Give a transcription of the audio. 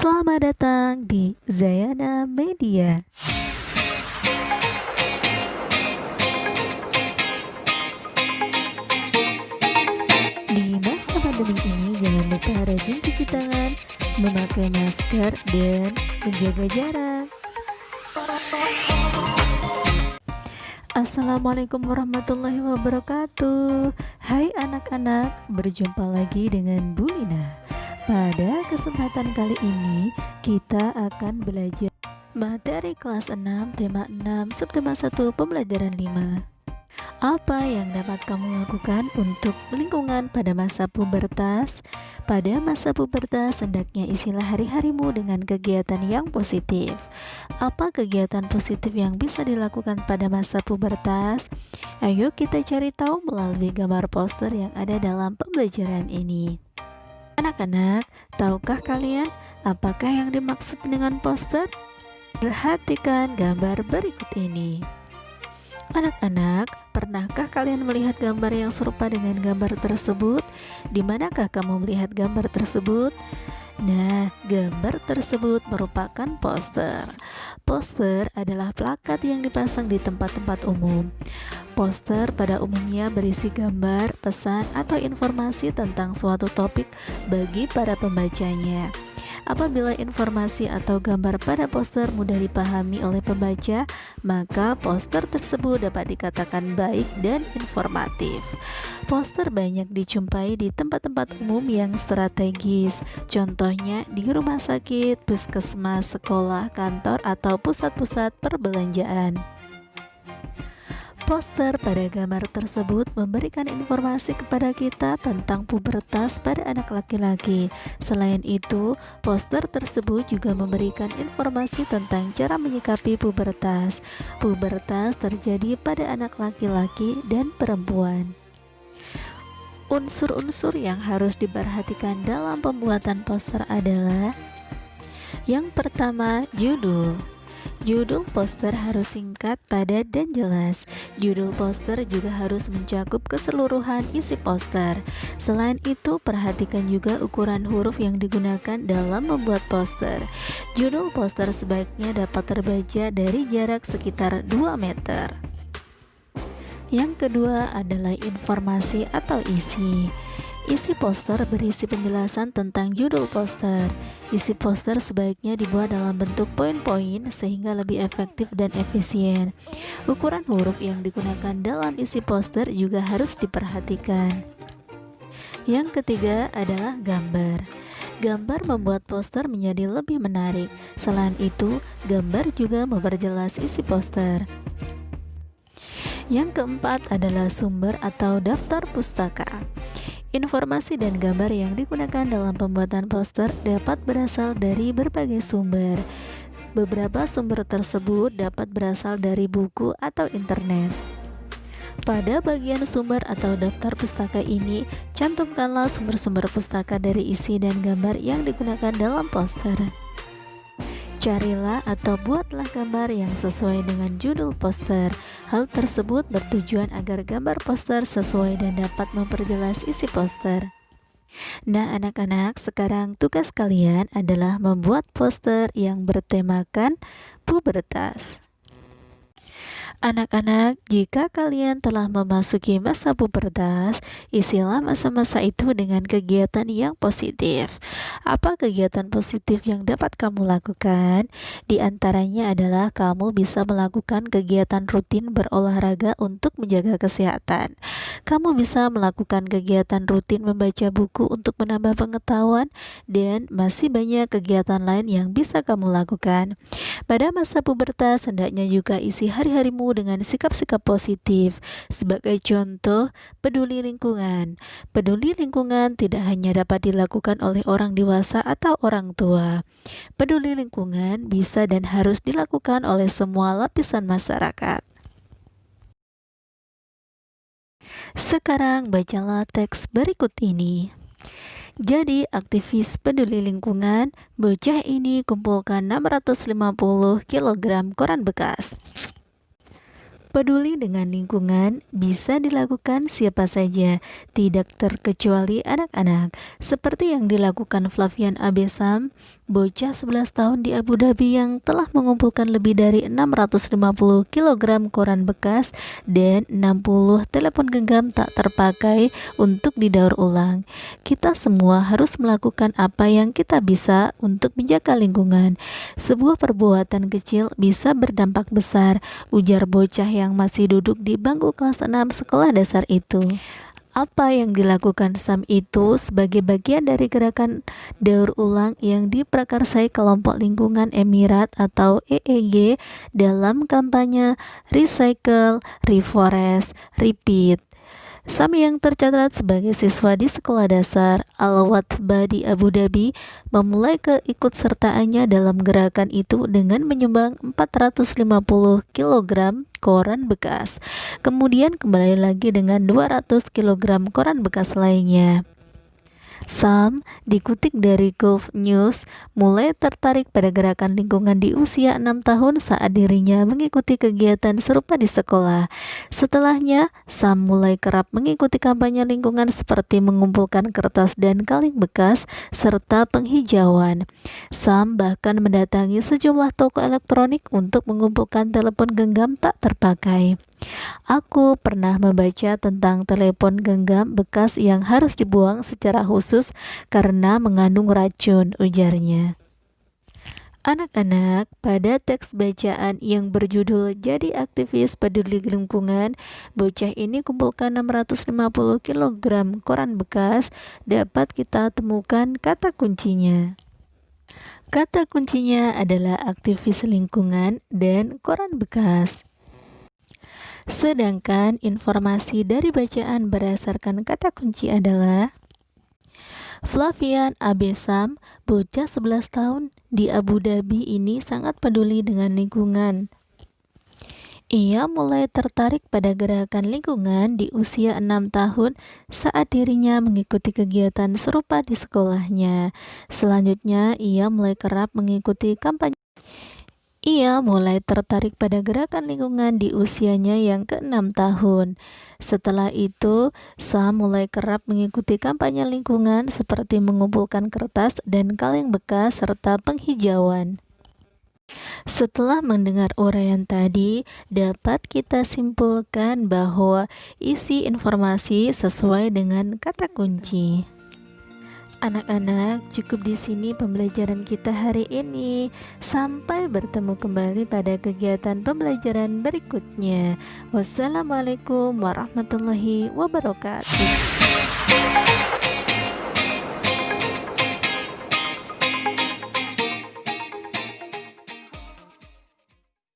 Selamat datang di Zayana Media. Di masa pandemi ini, jangan lupa rajin cuci tangan, memakai masker, dan menjaga jarak. Assalamualaikum warahmatullahi wabarakatuh. Hai anak-anak, berjumpa lagi dengan Bu Lina. Pada kesempatan kali ini, kita akan belajar materi kelas 6, tema 6, subtema 1, pembelajaran 5. Apa yang dapat kamu lakukan untuk lingkungan pada masa pubertas? Pada masa pubertas, hendaknya isilah hari-harimu dengan kegiatan yang positif. Apa kegiatan positif yang bisa dilakukan pada masa pubertas? Ayo kita cari tahu melalui gambar poster yang ada dalam pembelajaran ini. Anak-anak, tahukah kalian apakah yang dimaksud dengan poster? Perhatikan gambar berikut ini. Anak-anak, pernahkah kalian melihat gambar yang serupa dengan gambar tersebut? Di manakah kamu melihat gambar tersebut? Nah, gambar tersebut merupakan poster. Poster adalah plakat yang dipasang di tempat-tempat umum. Poster pada umumnya berisi gambar, pesan, atau informasi tentang suatu topik bagi para pembacanya. Apabila informasi atau gambar pada poster mudah dipahami oleh pembaca, maka poster tersebut dapat dikatakan baik dan informatif. Poster banyak dijumpai di tempat-tempat umum yang strategis, contohnya di rumah sakit, puskesmas, sekolah, kantor, atau pusat-pusat perbelanjaan. Poster pada gambar tersebut memberikan informasi kepada kita tentang pubertas pada anak laki-laki. Selain itu, poster tersebut juga memberikan informasi tentang cara menyikapi pubertas. Pubertas terjadi pada anak laki-laki dan perempuan. Unsur-unsur yang harus diperhatikan dalam pembuatan poster adalah: yang pertama, judul. Judul poster harus singkat, padat, dan jelas. Judul poster juga harus mencakup keseluruhan isi poster. Selain itu, perhatikan juga ukuran huruf yang digunakan dalam membuat poster. Judul poster sebaiknya dapat terbaca dari jarak sekitar 2 meter. Yang kedua adalah informasi atau isi. Isi poster berisi penjelasan tentang judul poster. Isi poster sebaiknya dibuat dalam bentuk poin-poin sehingga lebih efektif dan efisien. Ukuran huruf yang digunakan dalam isi poster juga harus diperhatikan. Yang ketiga adalah gambar. Gambar membuat poster menjadi lebih menarik. Selain itu, gambar juga memperjelas isi poster. Yang keempat adalah sumber atau daftar pustaka. Informasi dan gambar yang digunakan dalam pembuatan poster dapat berasal dari berbagai sumber. Beberapa sumber tersebut dapat berasal dari buku atau internet. Pada bagian sumber atau daftar pustaka ini, cantumkanlah sumber-sumber pustaka dari isi dan gambar yang digunakan dalam poster. Carilah atau buatlah gambar yang sesuai dengan judul poster. Hal tersebut bertujuan agar gambar poster sesuai dan dapat memperjelas isi poster. Nah anak-anak, sekarang tugas kalian adalah membuat poster yang bertemakan pubertas. Anak-anak, jika kalian telah memasuki masa pubertas, isilah masa-masa itu dengan kegiatan yang positif. Apa kegiatan positif yang dapat kamu lakukan? Di antaranya adalah kamu bisa melakukan kegiatan rutin berolahraga untuk menjaga kesehatan. Kamu bisa melakukan kegiatan rutin membaca buku untuk menambah pengetahuan, dan masih banyak kegiatan lain yang bisa kamu lakukan. Pada masa pubertas, hendaknya juga isi hari-harimu dengan sikap-sikap positif. Sebagai contoh, peduli lingkungan. Peduli lingkungan tidak hanya dapat dilakukan oleh orang dewasa atau orang tua. Peduli lingkungan bisa dan harus dilakukan oleh semua lapisan masyarakat. Sekarang bacalah teks berikut ini. Jadi aktivis peduli lingkungan, bocah ini kumpulkan 650 kg koran bekas. Peduli dengan lingkungan bisa dilakukan siapa saja, tidak terkecuali anak-anak, seperti yang dilakukan Flavian Abesam, bocah 11 tahun di Abu Dhabi yang telah mengumpulkan lebih dari 650 kg koran bekas dan 60 telepon genggam tak terpakai untuk didaur ulang. Kita semua harus melakukan apa yang kita bisa untuk menjaga lingkungan. Sebuah perbuatan kecil bisa berdampak besar, ujar bocah yang masih duduk di bangku kelas 6 sekolah dasar itu. Apa yang dilakukan Sam itu sebagai bagian dari gerakan daur ulang yang diprakarsai kelompok lingkungan Emirat atau EEG dalam kampanye Recycle, Reforest, Repeat. Sam yang tercatat sebagai siswa di sekolah dasar Al-Watbah di Abu Dhabi memulai keikutsertaannya dalam gerakan itu dengan menyumbang 450 kg koran bekas. Kemudian kembali lagi dengan 200 kg koran bekas lainnya. Sam, dikutip dari Gulf News, mulai tertarik pada gerakan lingkungan di usia 6 tahun saat dirinya mengikuti kegiatan serupa di sekolah. Setelahnya, Sam mulai kerap mengikuti kampanye lingkungan seperti mengumpulkan kertas dan kaleng bekas, serta penghijauan. Sam bahkan mendatangi sejumlah toko elektronik untuk mengumpulkan telepon genggam tak terpakai. Aku pernah membaca tentang telepon genggam bekas yang harus dibuang secara khusus karena mengandung racun, ujarnya. Anak-anak, pada teks bacaan yang berjudul Jadi Aktivis Peduli Lingkungan, bocah ini kumpulkan 650 kg koran bekas, dapat kita temukan kata kuncinya. Kata kuncinya adalah aktivis lingkungan dan koran bekas. Sedangkan informasi dari bacaan berdasarkan kata kunci adalah Flavian Abesam, bocah 11 tahun di Abu Dhabi ini sangat peduli dengan lingkungan. Ia mulai tertarik pada gerakan lingkungan di usia 6 tahun saat dirinya mengikuti kegiatan serupa di sekolahnya. Selanjutnya, ia mulai kerap mengikuti kampanye. Ia mulai tertarik pada gerakan lingkungan di usianya yang ke-6 tahun. Setelah itu, Sam mulai kerap mengikuti kampanye lingkungan seperti mengumpulkan kertas dan kaleng bekas serta penghijauan. Setelah mendengar uraian tadi, dapat kita simpulkan bahwa isi informasi sesuai dengan kata kunci. Anak-anak, cukup di sini pembelajaran kita hari ini. Sampai bertemu kembali pada kegiatan pembelajaran berikutnya. Wassalamualaikum warahmatullahi wabarakatuh.